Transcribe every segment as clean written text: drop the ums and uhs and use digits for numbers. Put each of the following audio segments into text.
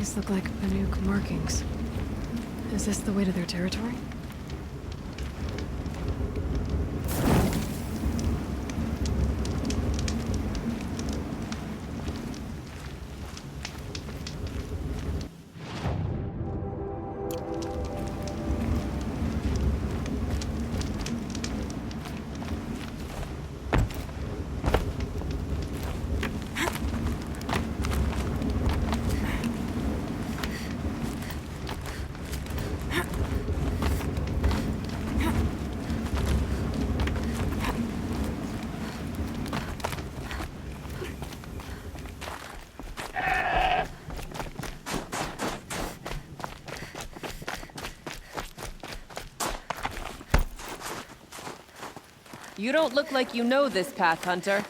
These look like Banuk markings. Is this the way to their territory? You don't look like you know this path, Hunter.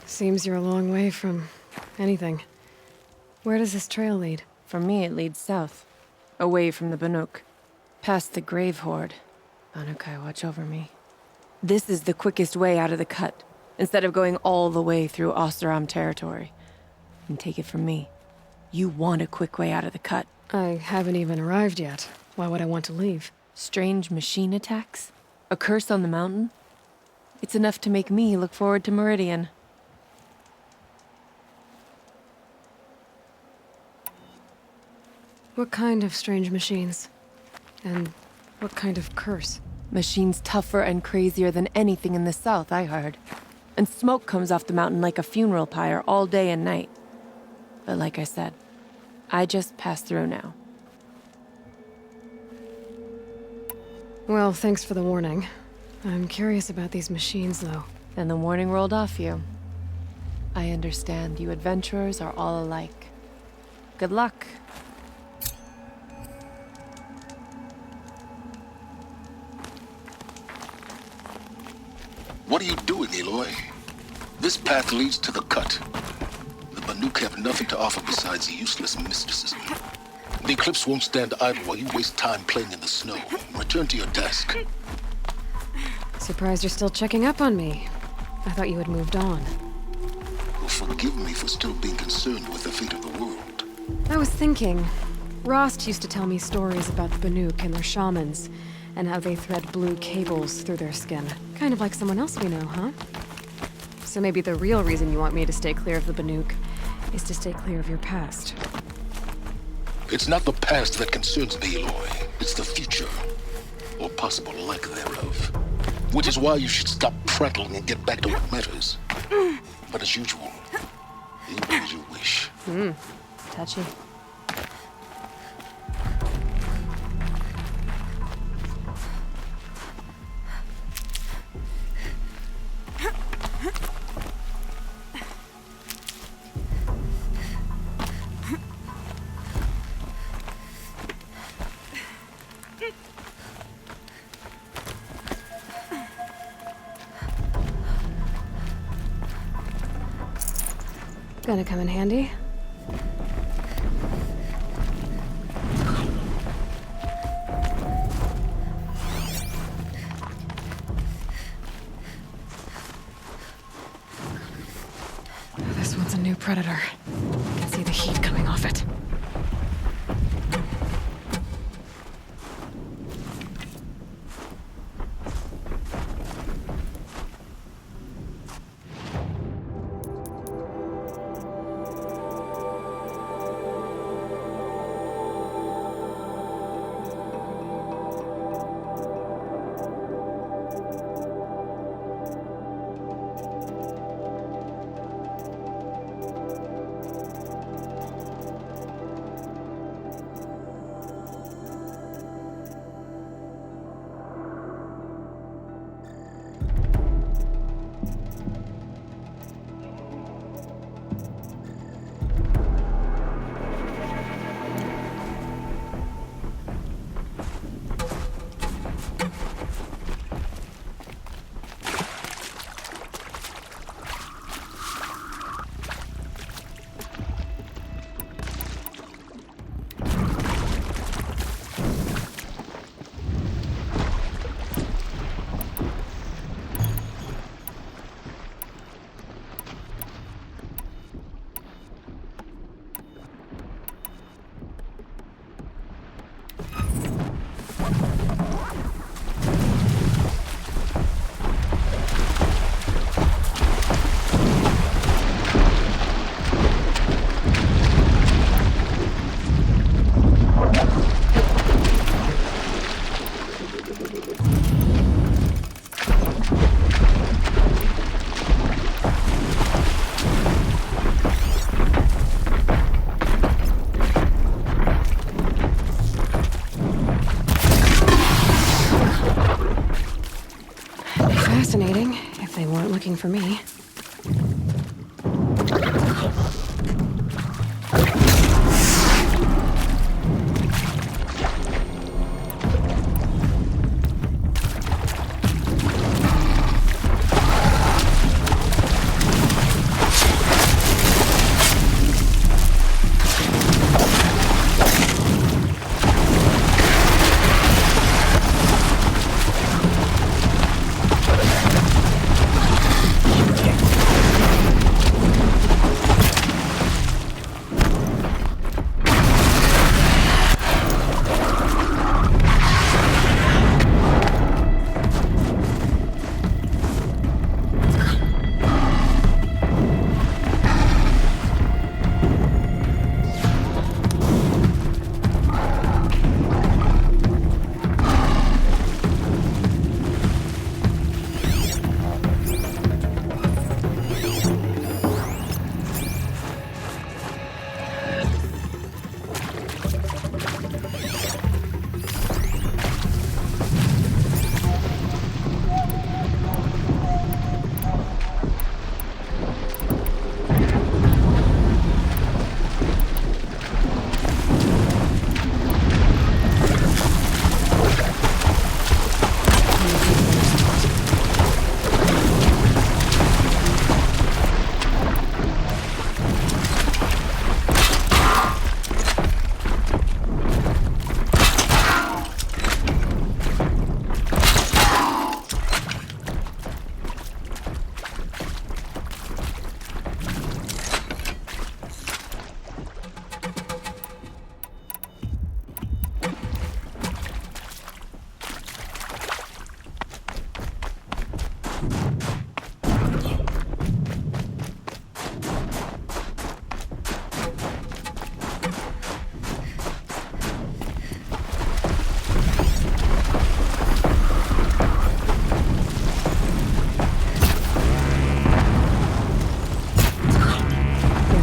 Seems you're a long way from anything. Where does this trail lead? For me, it leads south. Away from the Banuk. Past the Grave Horde. Banukai, watch over me. This is the quickest way out of the cut, instead of going all the way through Oseram territory. And take it from me, you want a quick way out of the cut. I haven't even arrived yet. Why would I want to leave? Strange machine attacks? A curse on the mountain? It's enough to make me look forward to Meridian. What kind of strange machines? And what kind of curse? Machines tougher and crazier than anything in the south, I heard. And smoke comes off the mountain like a funeral pyre all day and night. But like I said, I just passed through now. Well, thanks for the warning. I'm curious about these machines, though. And the warning rolled off you. I understand you adventurers are all alike. Good luck. What are you doing, Aloy? This path leads to the cut. The Banuk have nothing to offer besides useless mysticism. The Eclipse won't stand idle while you waste time playing in the snow. Return to your desk. Surprised you're still checking up on me. I thought you had moved on. Well, forgive me for still being concerned with the fate of the world. I was thinking, Rost used to tell me stories about the Banuk and their shamans, and how they thread blue cables through their skin. Kind of like someone else we know, huh? So maybe the real reason you want me to stay clear of the Banuk is to stay clear of your past. It's not the past that concerns me, Aloy. It's the future. Or possible lack thereof. Which is why you should stop prattling and get back to what matters. But as usual, you do as you wish. Touchy. Gonna come in handy. This one's a new predator. I can see the heat coming off it. looking for me.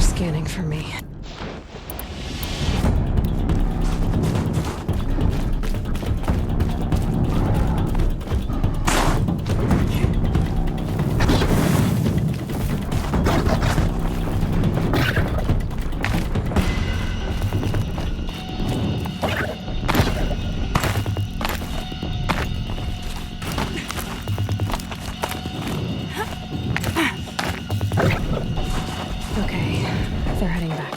Scanning for me. Okay, they're heading back.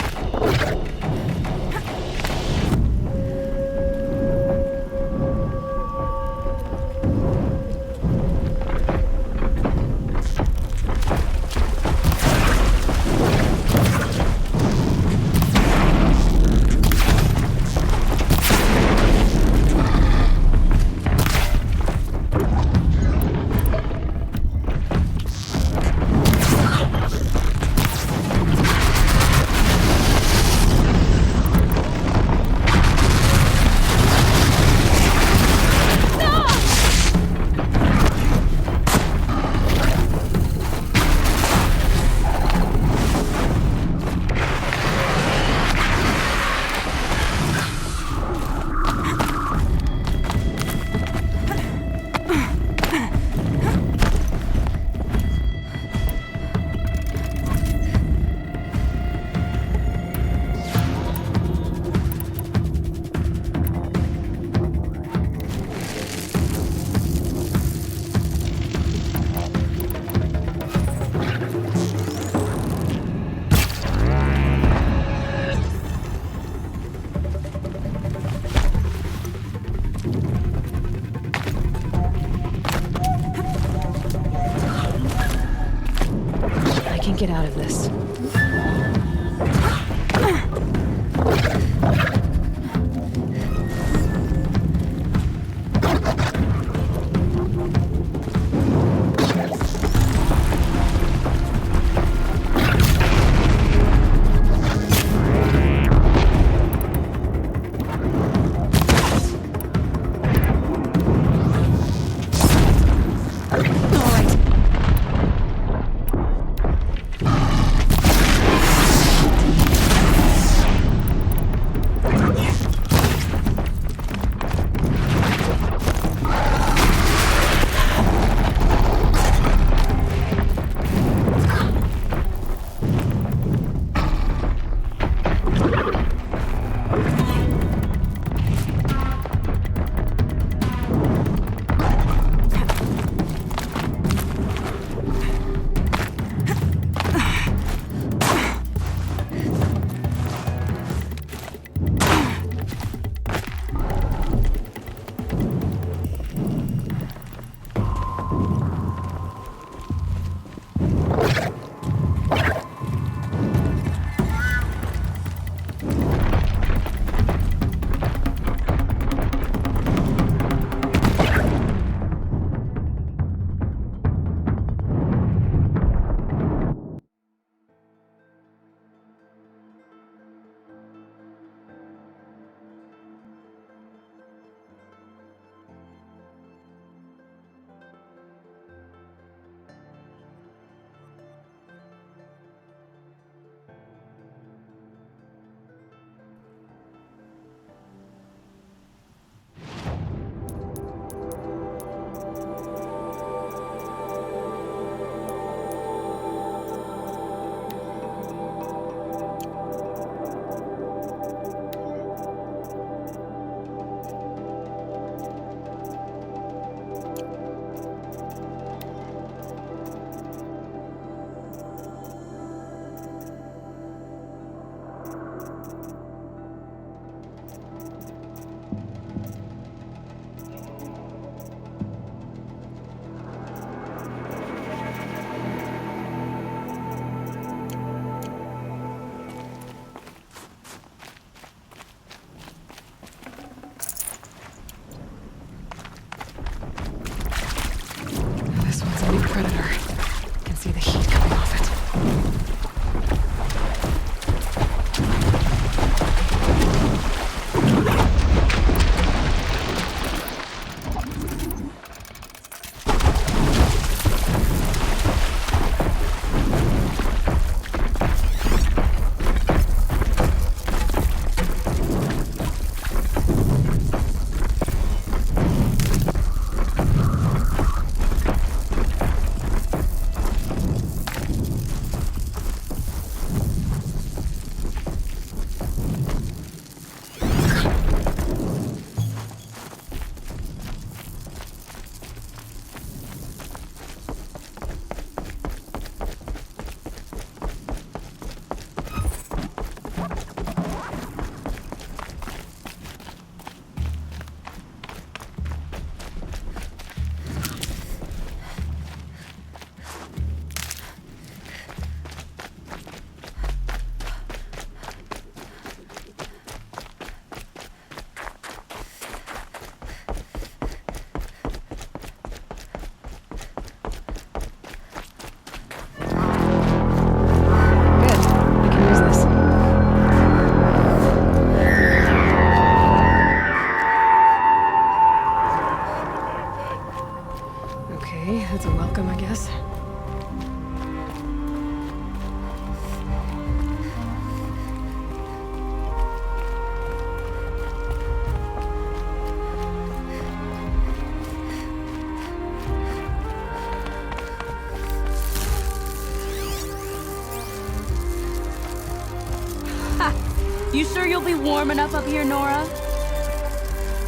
You sure you'll be warm enough up here, Nora?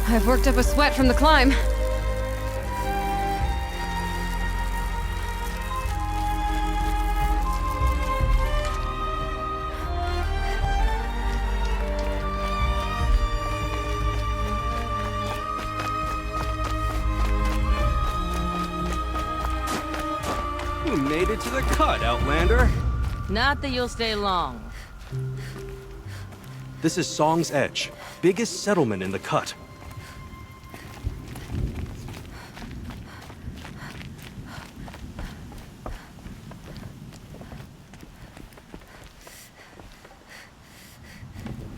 I've worked up a sweat from the climb. You made it to the cut, Outlander. Not that you'll stay long. This is Song's Edge, biggest settlement in the cut.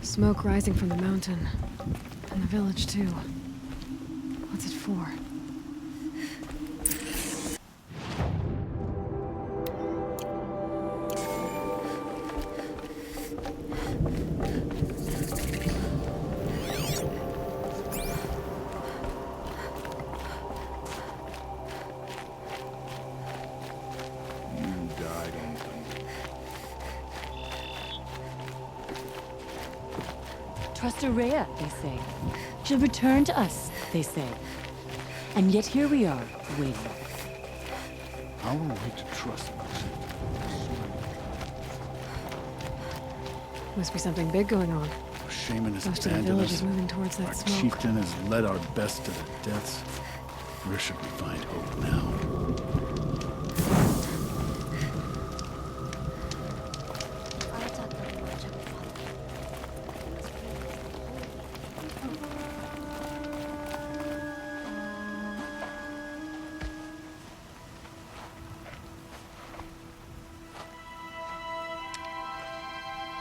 Smoke rising from the mountain. And the village, too. What's it for? Trust Araya, they say. She'll return to us, they say. And yet here we are, waiting. How are we to trust this? Must be something big going on. Our shaman has Most of the abandoned village us. is moving towards that Our smoke. chieftain has led our best to the deaths. Where should we find hope now?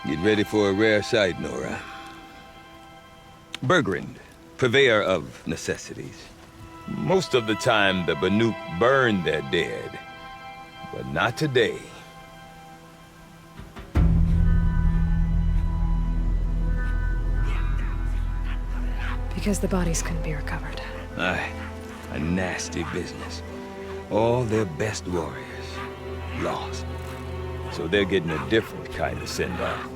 Get ready for a rare sight, Nora. Bergrand, purveyor of necessities. Most of the time, the Banuk burn their dead. But not today. Because the bodies couldn't be recovered. Aye, a nasty business. All their best warriors lost. So they're getting a different kind of send-off.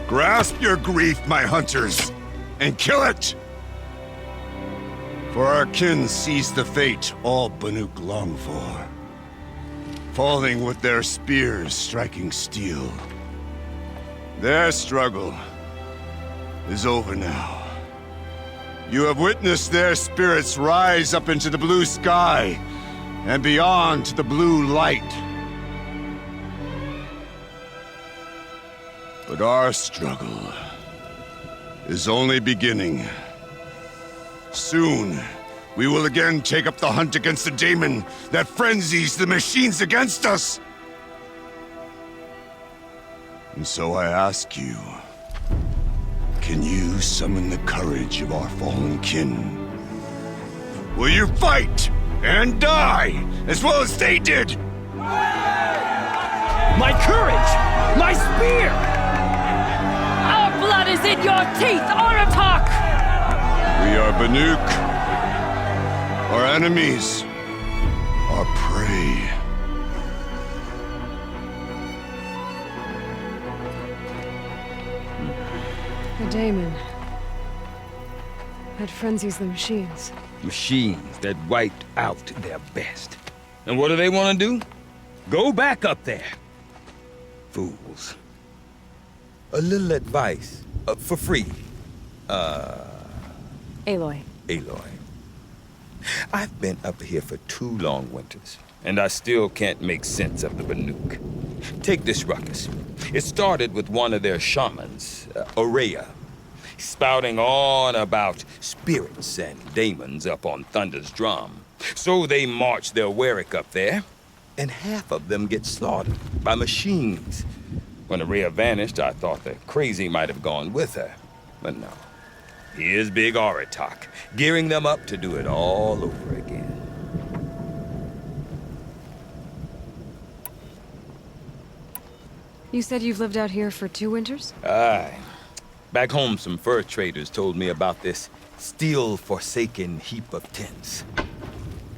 Grasp your grief, my hunters, and kill it! For our kin sees the fate all Banuk long for. Falling with their spears striking steel. Their struggle is over now. You have witnessed their spirits rise up into the blue sky and beyond to the blue light. But our struggle is only beginning. Soon, we will again take up the hunt against the daemon that frenzies the machines against us. And so I ask you, can you summon the courage of our fallen kin? Will you fight and die as well as they did? My courage! My spear! Our blood is in your teeth, Aratak! We are Banuk. Our enemies Our prey. A daemon. That frenzies the machines. Machines that wiped out their best. And what do they want to do? Go back up there. Fools. A little advice, for free. Aloy. Aloy. I've been up here for 2 long winters, and I still can't make sense of the Banuk. Take this ruckus. It started with one of their shamans, Aurea, spouting on about spirits and demons up on Thunder's drum. So they march their Warwick up there, and half of them get slaughtered by machines. When Aurea vanished, I thought the crazy might have gone with her, but no. Here's Big Aratak, gearing them up to do it all over again. You said you've lived out here for 2 winters? Aye. Back home, some fur traders told me about this steel-forsaken heap of tents.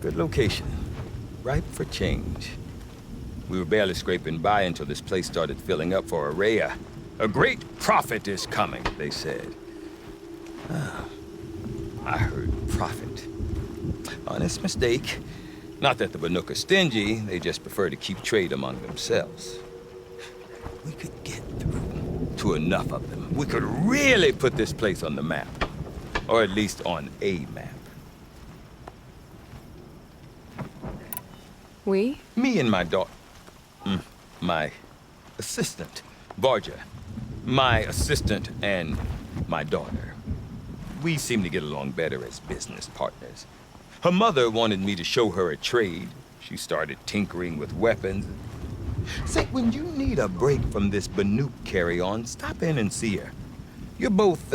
Good location. Ripe for change. We were barely scraping by until this place started filling up for Aurea. A great prophet is coming, they said. I heard prophet. Honest mistake. Not that the Banuk are stingy, they just prefer to keep trade among themselves. We could get through to enough of them. We could really put this place on the map. Or at least on a map. We? Me and my daughter. My assistant, Varja. My assistant and my daughter. We seem to get along better as business partners. Her mother wanted me to show her a trade. She started tinkering with weapons. Say, when you need a break from this Banuk carry-on, stop in and see her. You're both,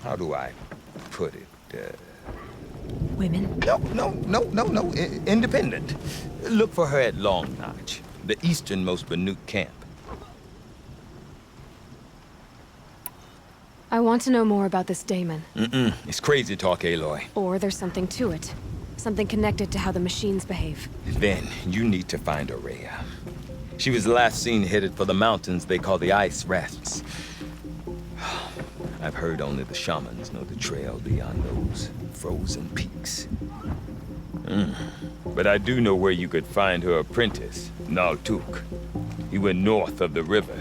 how do I put it? Women? No. Independent. Look for her at Long Notch, the easternmost Banuk camp. I want to know more about this daemon. It's crazy talk, Aloy. Or there's something to it. Something connected to how the machines behave. Then you need to find Aurea. She was last seen headed for the mountains they call the Ice Rafts. I've heard only the shamans know the trail beyond those frozen peaks. But I do know where you could find her apprentice, Naltuk. He went north of the river,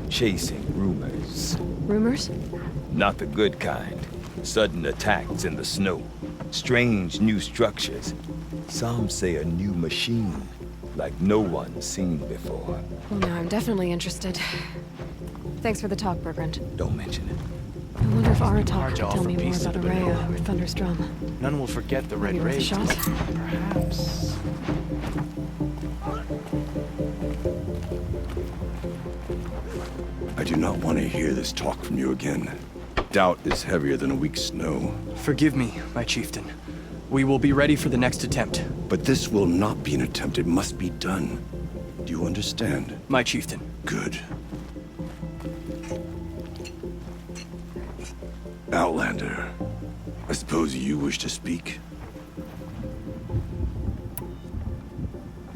chasing rumors. Rumors? Not the good kind. Sudden attacks in the snow. Strange new structures. Some say a new machine, like no one's seen before. Well, now I'm definitely interested. Thanks for the talk, Bergrand. Don't mention it. I wonder if Aratak Hard will to tell offer me more peace to about the Aurea Banuk. or Thunder's drum. None will forget the Red Maybe worth a Raids. shot? Perhaps. I do not want to hear this talk from you again. Doubt is heavier than a week's snow. Forgive me, my chieftain. We will be ready for the next attempt. But this will not be an attempt. It must be done. Do you understand? My chieftain. Good. Outlander, I suppose you wish to speak?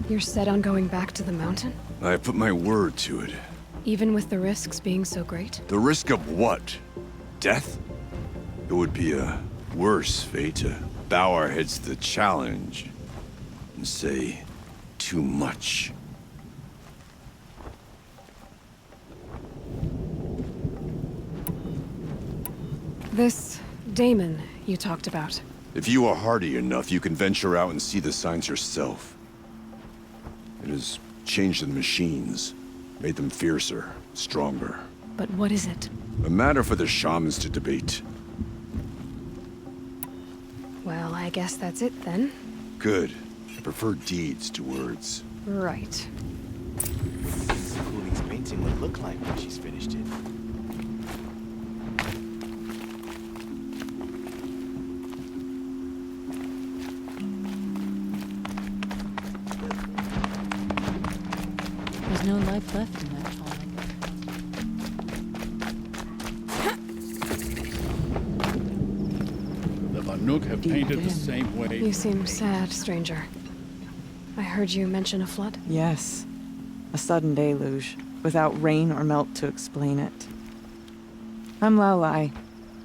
You're set on going back to the mountain? I have put my word to it. Even with the risks being so great? The risk of what? Death? It would be a worse fate to bow our heads to the challenge and say too much. This daemon you talked about. If you are hardy enough, you can venture out and see the signs yourself. It has changed the machines, made them fiercer, stronger. But what is it? A matter for the shamans to debate. Well, I guess that's it then. Good. I prefer deeds to words. Right. Cooley's painting would look like when she's finished it. There's no life left in that child. The Banuk have painted the same way. You seem sad, stranger. I heard you mention a flood? Yes. A sudden deluge, without rain or melt to explain it. I'm Laolai,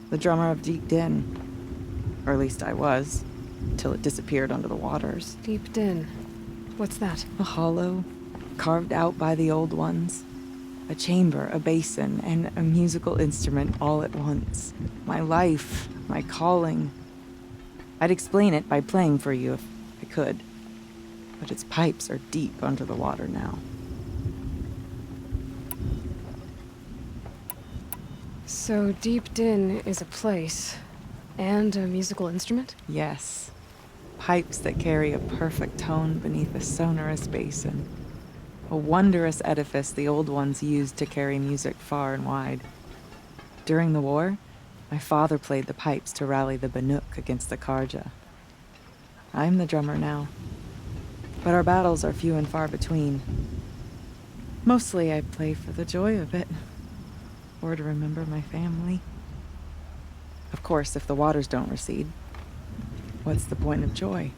the drummer of Deep Din. Or at least I was, till it disappeared under the waters. Deep Din. What's that? A hollow, carved out by the old ones. A chamber, a basin, and a musical instrument all at once. My life, my calling. I'd explain it by playing for you if I could. But its pipes are deep under the water now. So Deep Din is a place, and a musical instrument? Yes. Pipes that carry a perfect tone beneath a sonorous basin. A wondrous edifice the old ones used to carry music far and wide. During the war, my father played the pipes to rally the Banuk against the Karja. I'm the drummer now. But our battles are few and far between. Mostly I play for the joy of it. Or to remember my family. Of course, if the waters don't recede, what's the point of joy?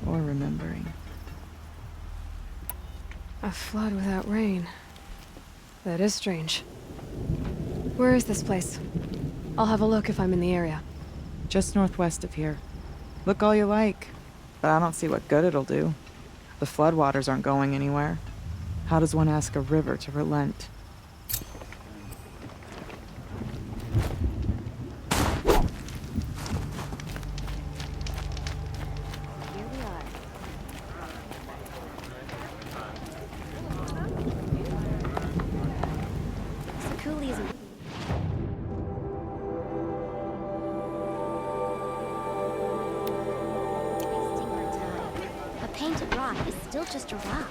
Or remembering? A flood without rain. That is strange. Where is this place? I'll have a look if I'm in the area. Just northwest of here. Look all you like, but I don't see what good it'll do. The floodwaters aren't going anywhere. How does one ask a river to relent? Painted rock is still just a rock.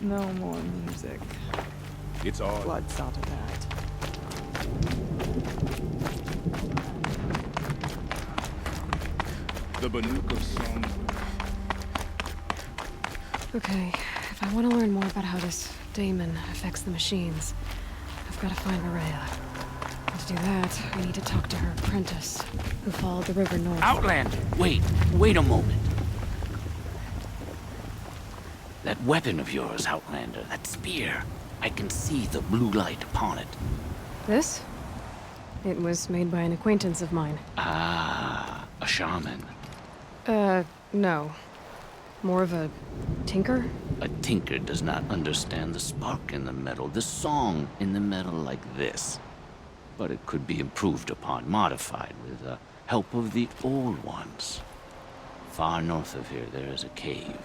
No more music. It's all. Blood saw to that. The Banuk of Song. Okay, if I want to learn more about how this daemon affects the machines, I've got to find Maria. And to do that, I need to talk to her apprentice, who followed the river north. Outlander! Wait a moment. That weapon of yours, Outlander, that spear. I can see the blue light upon it. This? It was made by an acquaintance of mine. Ah, a shaman. No. More of a tinker? A tinker does not understand the spark in the metal, the song in the metal like this. But it could be improved upon, modified with the help of the old ones. Far north of here, there is a cave,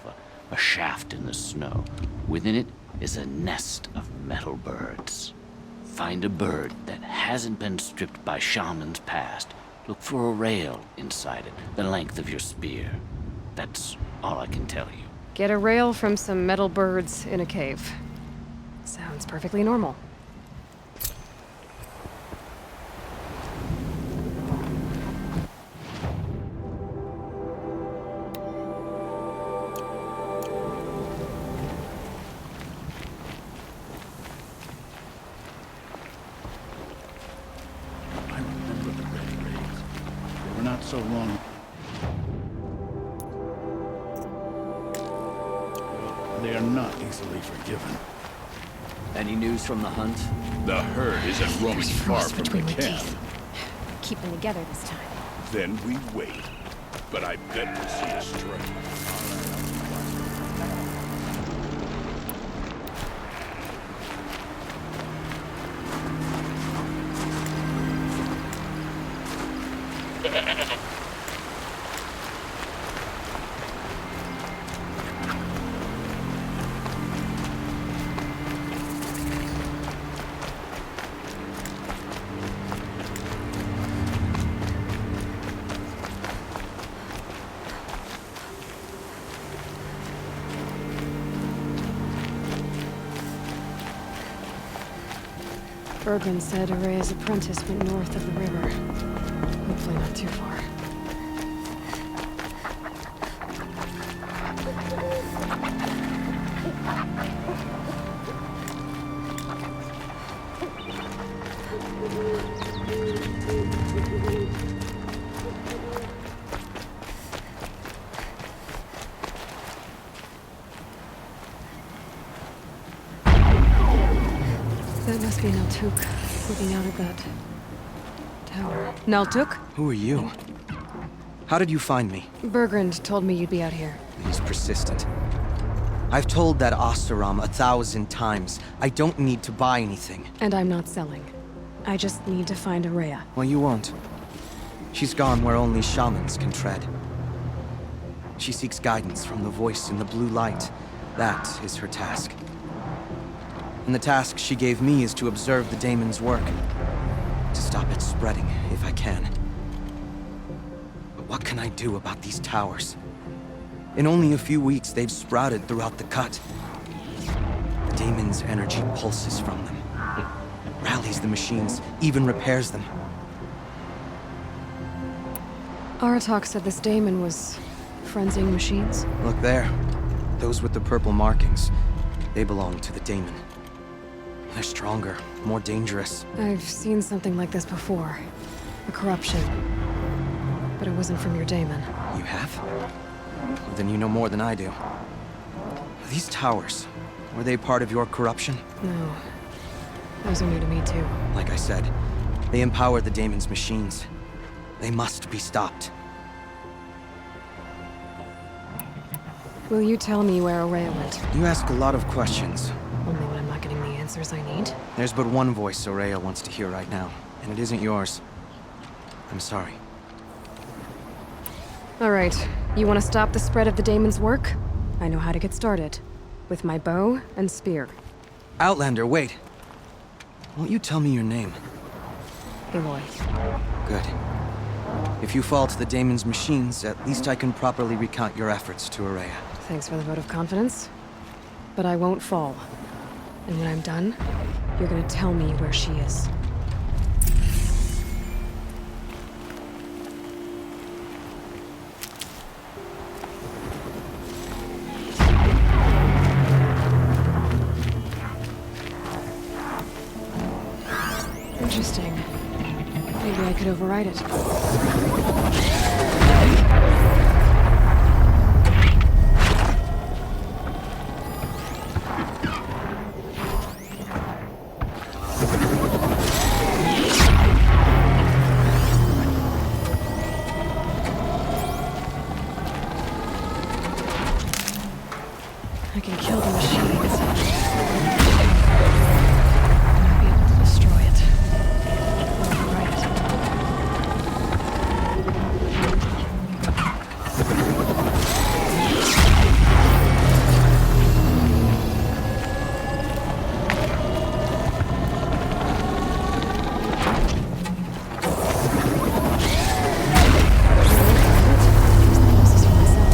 a shaft in the snow. Within it is a nest of metal birds. Find a bird that hasn't been stripped by shamans past. Look for a rail inside it, the length of your spear. That's all I can tell you. Get a rail from some metal birds in a cave. Sounds perfectly normal. I remember the Red Raids. They were not so long. They are not easily forgiven. Any news from the hunt? The herd isn't roaming far from the camp. Keep them together this time. Then we wait. But I bet we'll see a stray. Bergman said Araya's apprentice went north of the river. Hopefully not too far. That must be Naltuk, looking out at that tower. Naltuk? Who are you? How did you find me? Bergrand told me you'd be out here. He's persistent. I've told that Oseram 1,000 times. I don't need to buy anything. And I'm not selling. I just need to find Araya. Well, you won't. She's gone where only shamans can tread. She seeks guidance from the voice in the blue light. That is her task. And the task she gave me is to observe the daemon's work. To stop it spreading, if I can. But what can I do about these towers? In only a few weeks, they've sprouted throughout the cut. The daemon's energy pulses from them. It rallies the machines, even repairs them. Aratak said this daemon was frenzing machines. Look there. Those with the purple markings. They belong to the daemon. They're stronger, more dangerous. I've seen something like this before. A corruption. But it wasn't from your daemon. You have? Then you know more than I do. These towers, were they part of your corruption? No. Those are new to me too. Like I said, they empower the daemon's machines. They must be stopped. Will you tell me where Araya went? You ask a lot of questions. Only when I'm not getting the answers I need. There's but one voice Araya wants to hear right now, and it isn't yours. I'm sorry. Alright, you want to stop the spread of the daemon's work? I know how to get started. With my bow and spear. Outlander, wait. Won't you tell me your name? Aloy. Good. If you fall to the daemon's machines, at least I can properly recount your efforts to Araya. Thanks for the vote of confidence. But I won't fall. And when I'm done, you're gonna tell me where she is. Interesting. Maybe I could override it. can kill the machines, I might be able to destroy it. Or override it. Use the pulses for myself.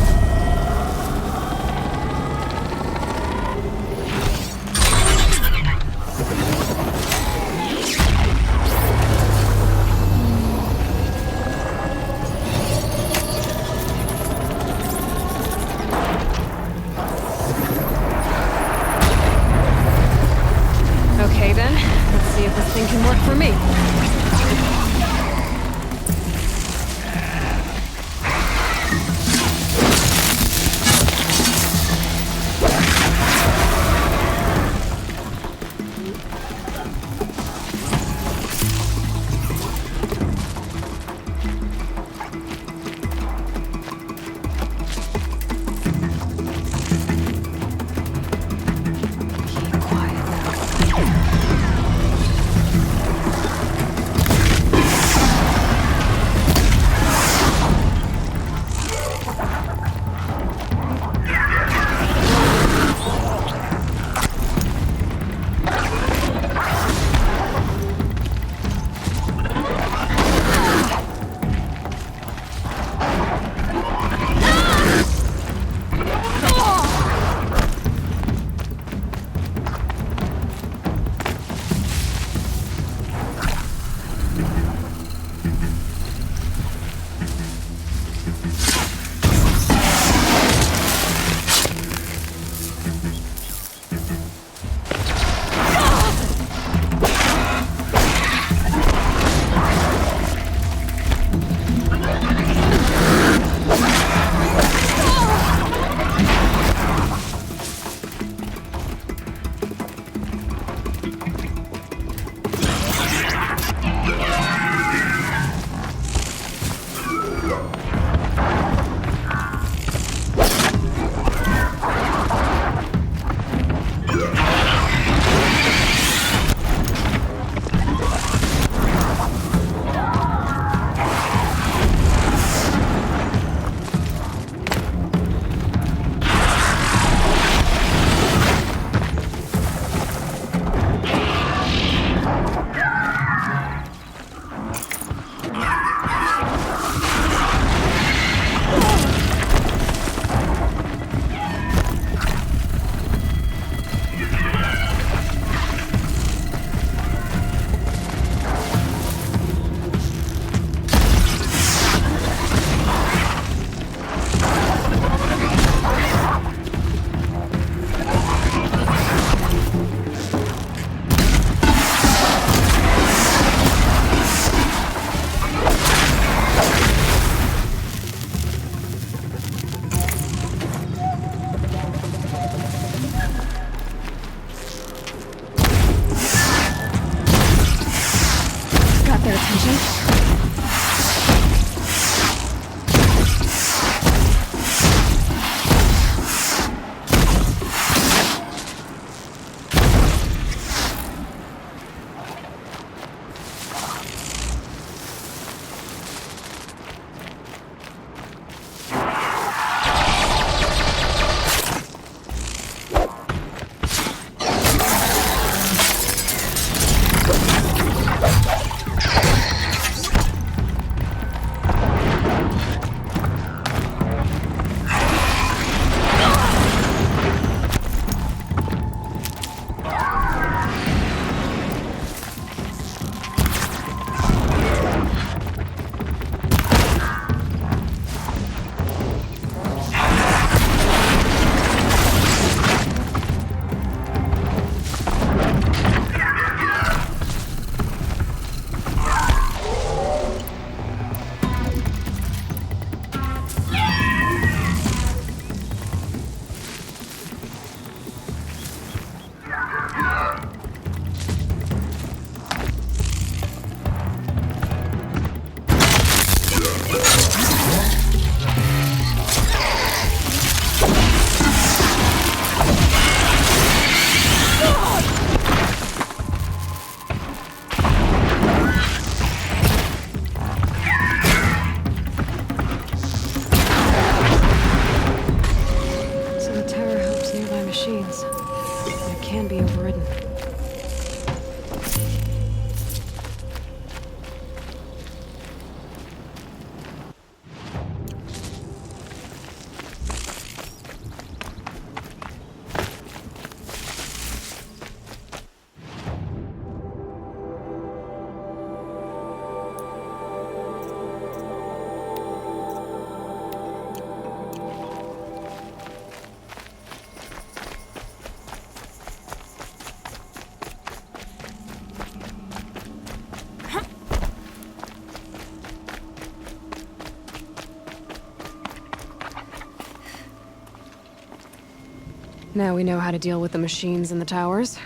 Now we know how to deal with the machines in the towers.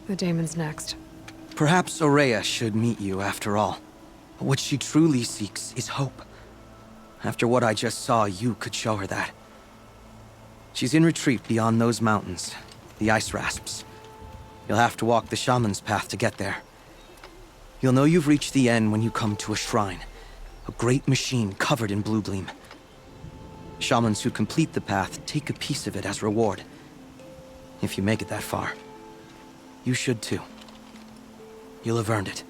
The daemon's next. Perhaps Aurea should meet you after all. What she truly seeks is hope. After what I just saw, you could show her that. She's in retreat beyond those mountains, the ice rasps. You'll have to walk the shaman's path to get there. You'll know you've reached the end when you come to a shrine. A great machine covered in blue gleam. Shamans who complete the path take a piece of it as reward. If you make it that far, you should too. You'll have earned it.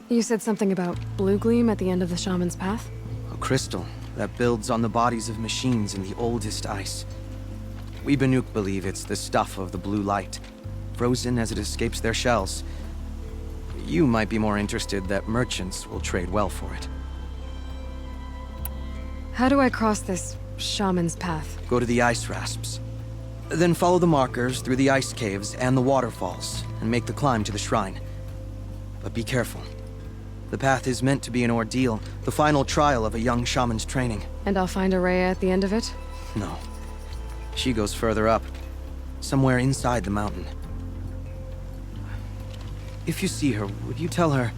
You said something about blue gleam at the end of the shaman's path? A crystal that builds on the bodies of machines in the oldest ice. We Banuk believe it's the stuff of the blue light, frozen as it escapes their shells. You might be more interested that merchants will trade well for it. How do I cross this shaman's path? Go to the ice rasps. Then follow the markers through the ice caves and the waterfalls, and make the climb to the shrine. But be careful. The path is meant to be an ordeal, the final trial of a young shaman's training. And I'll find Aurea at the end of it? No. She goes further up, somewhere inside the mountain. If you see her, would you tell her,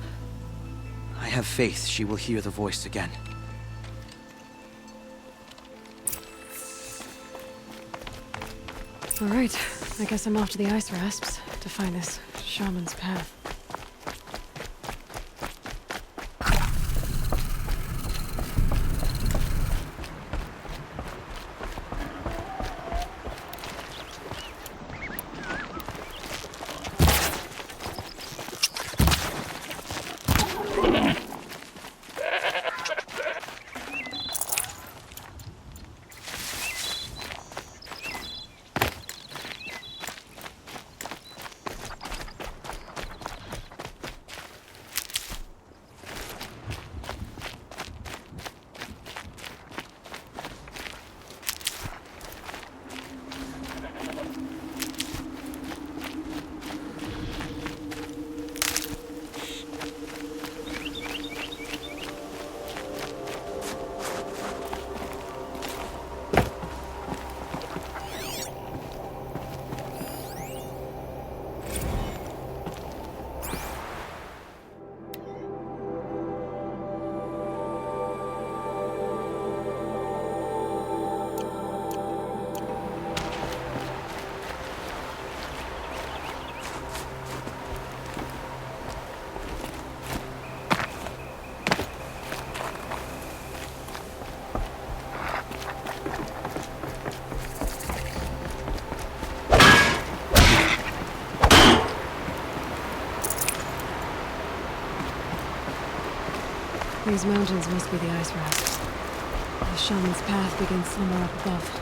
I have faith she will hear the voice again. All right, I guess I'm off to the ice rasps to find this shaman's path. These mountains must be the ice rasps. The shaman's path begins somewhere up above.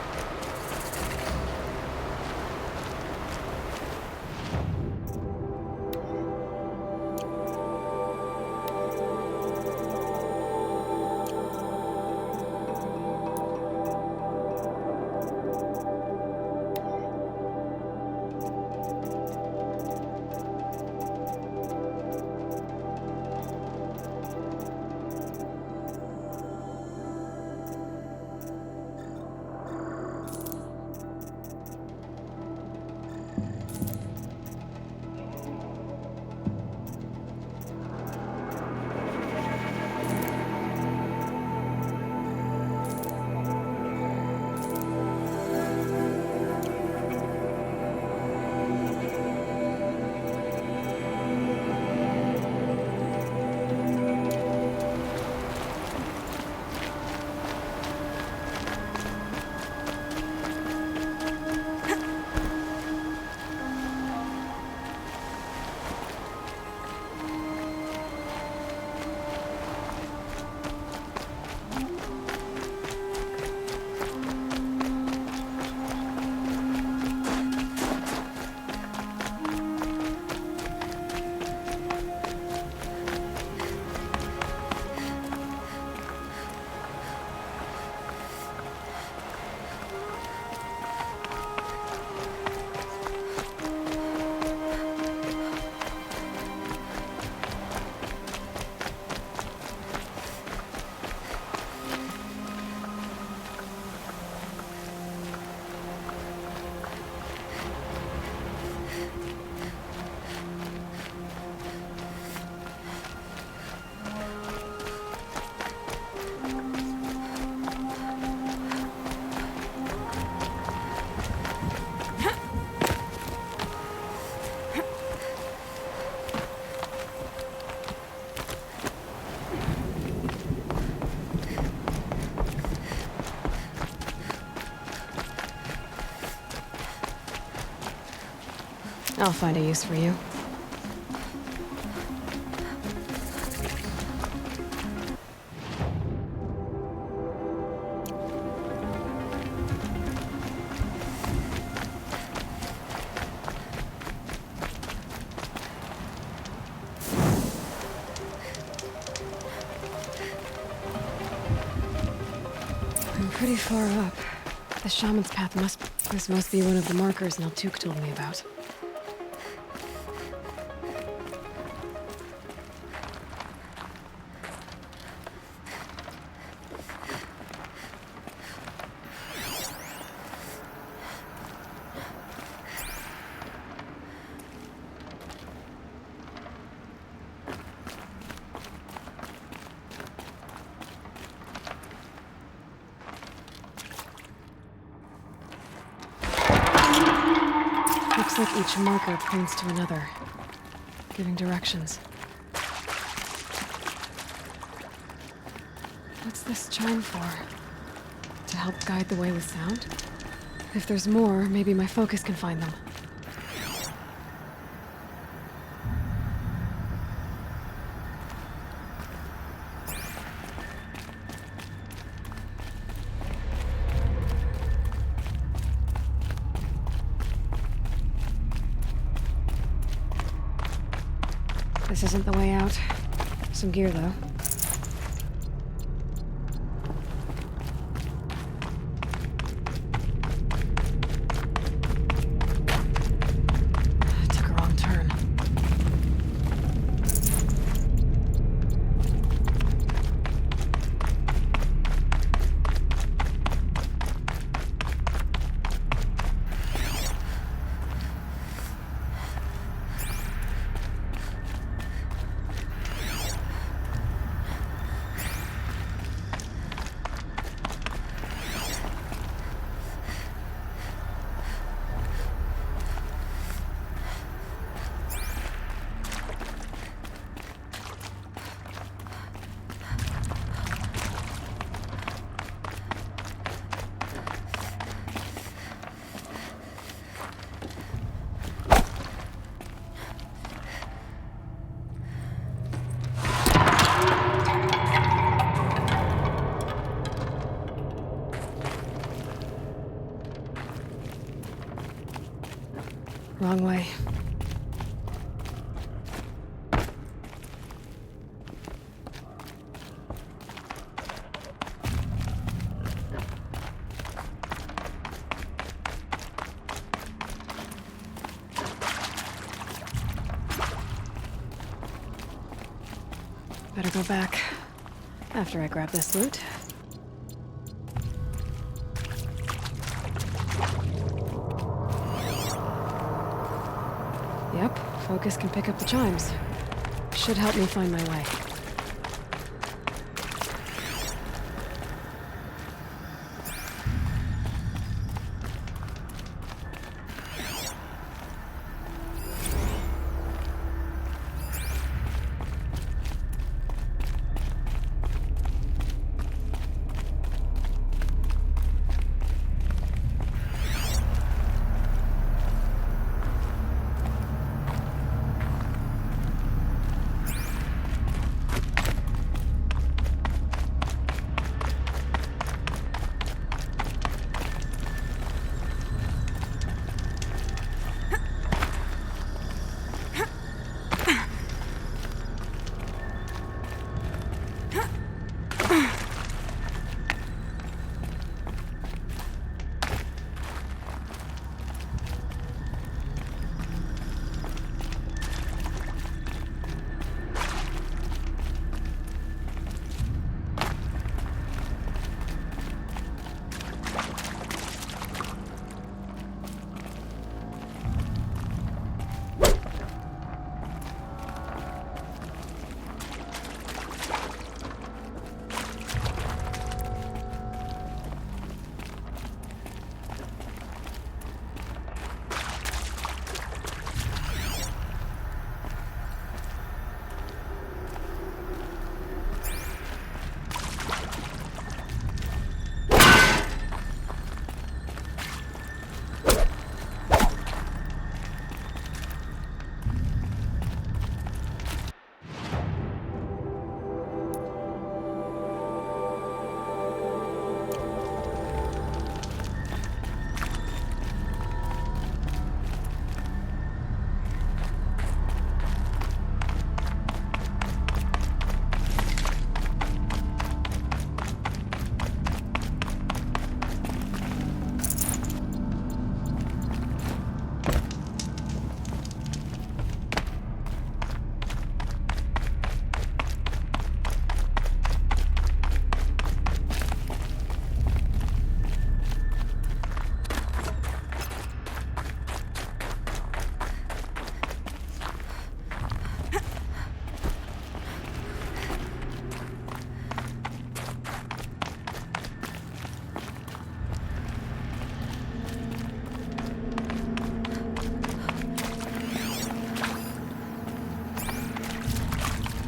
I'll find a use for you. I'm pretty far up. The shaman's path This must be one of the markers Naltuk told me about. Looks like each marker points to another, giving directions. What's this chime for? To help guide the way with sound? If there's more, maybe my focus can find them. This isn't the way out. Some gear, though. I took a wrong turn. Wrong way. Better go back after I grab this loot. Yep, focus can pick up the chimes. Should help me find my way.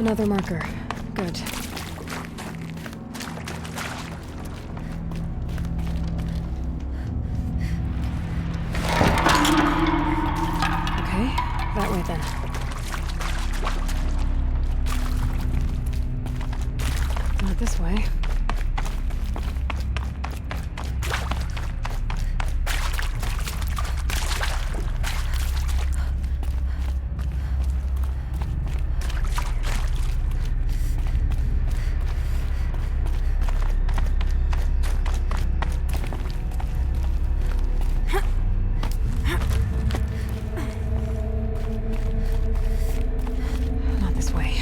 Another marker. Good. Okay, that way then. Not this way. Not this way.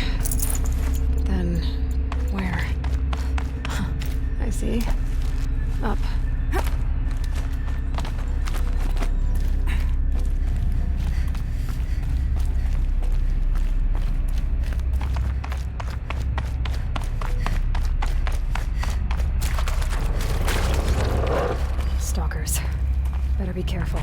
But then, where? I see. Up. Stalkers. Better be careful.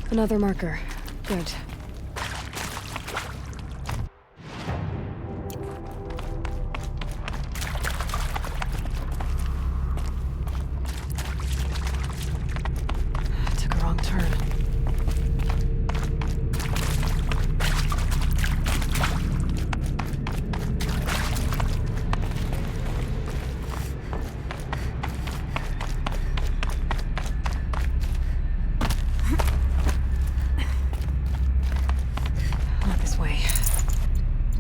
Another marker. Good. Took a wrong turn. Not this way.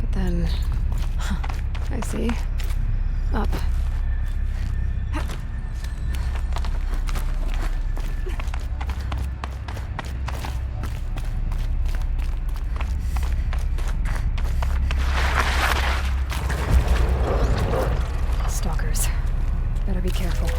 But then... I see. Up. Stalkers. Better be careful.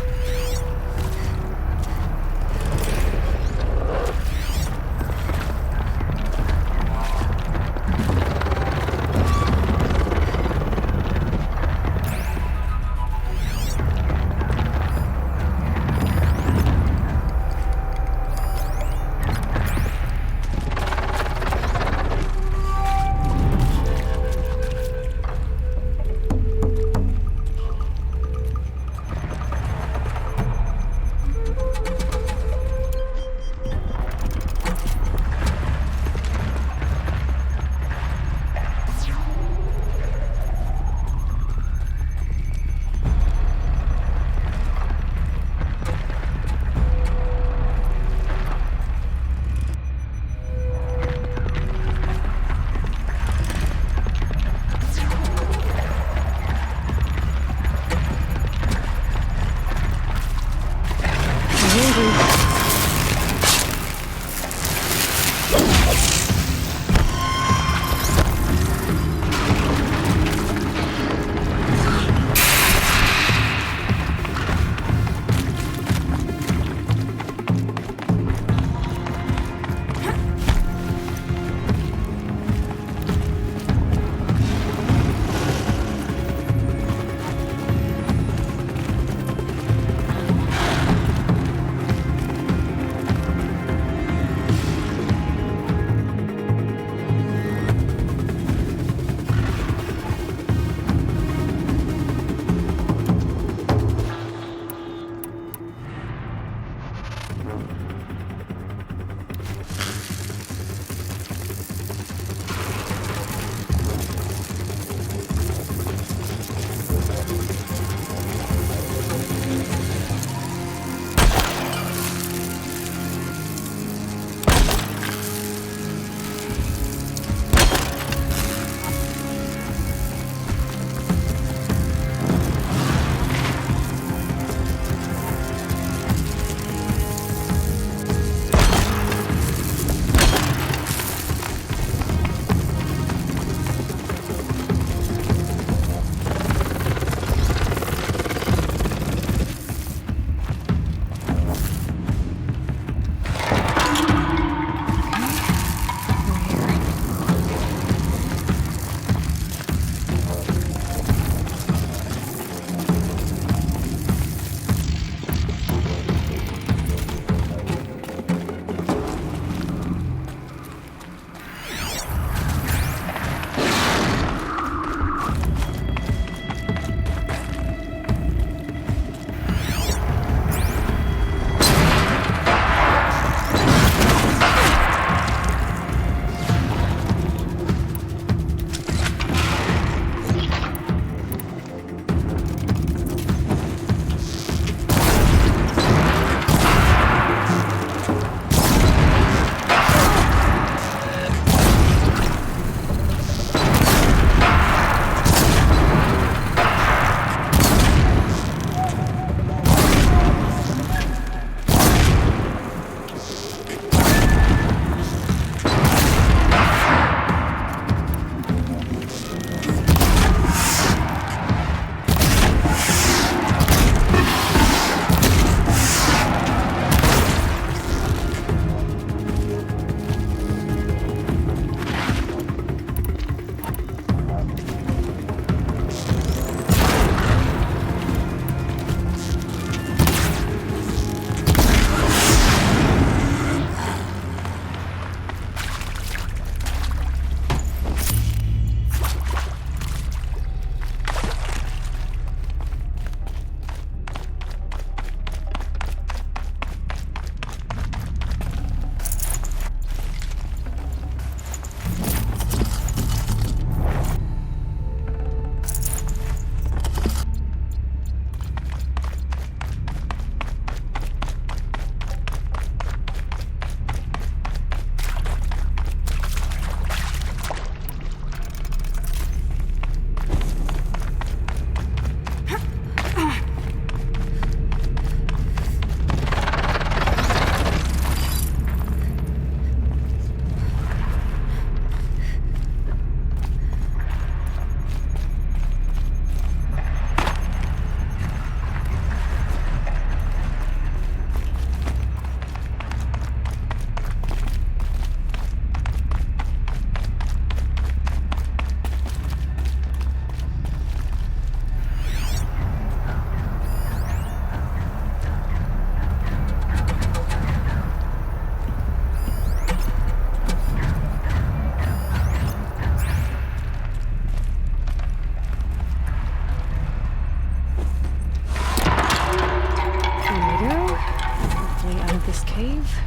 this cave?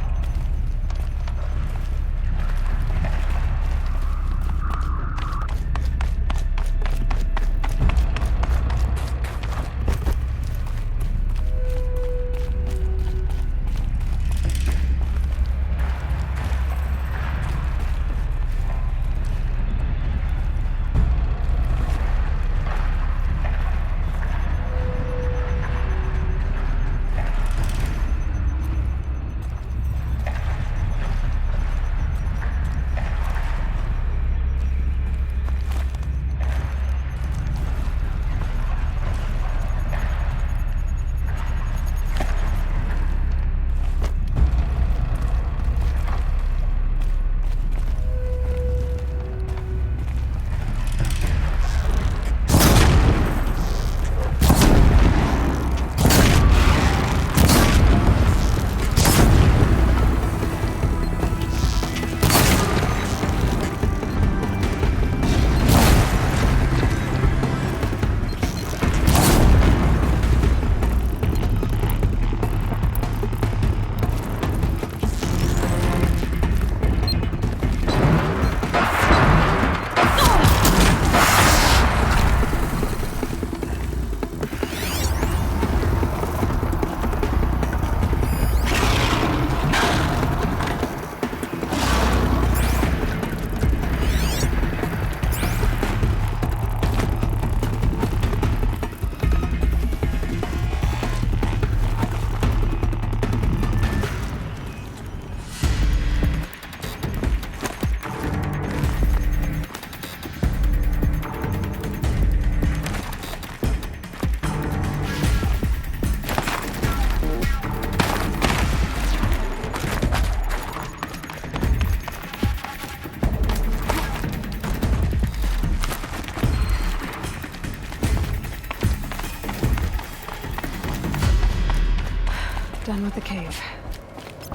Done with the cave.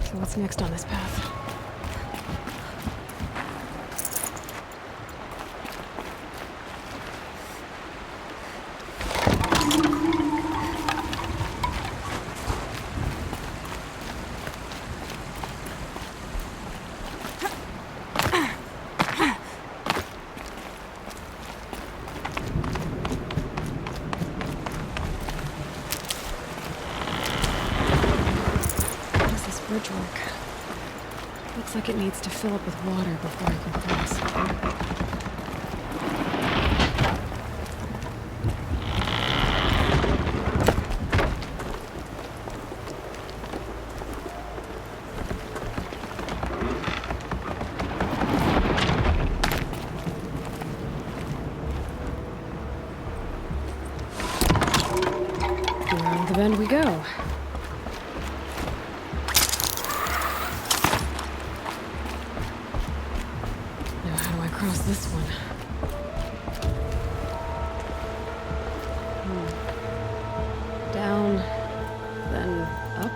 So what's next on this path? Bridge work. Looks like it needs to fill up with water before I can cross. Around the bend we go. Across this one. Down, then up.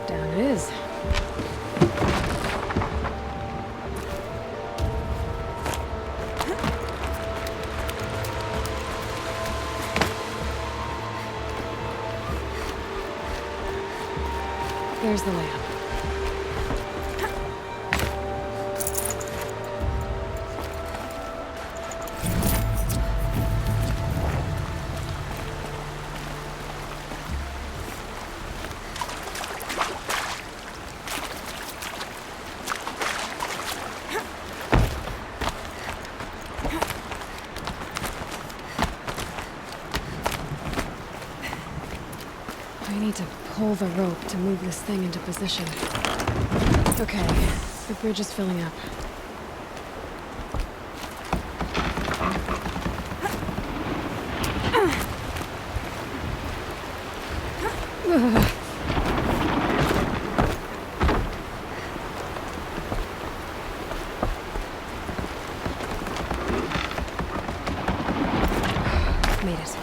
Down it is. There's the layout. I need to pull the rope to move this thing into position. Okay, the bridge is filling up. Made it.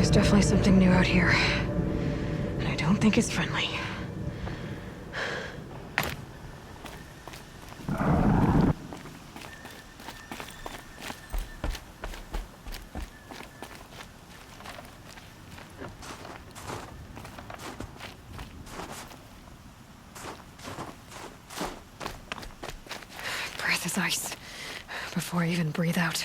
There's definitely something new out here. And I don't think it's friendly. Breath is ice. Before I even breathe out.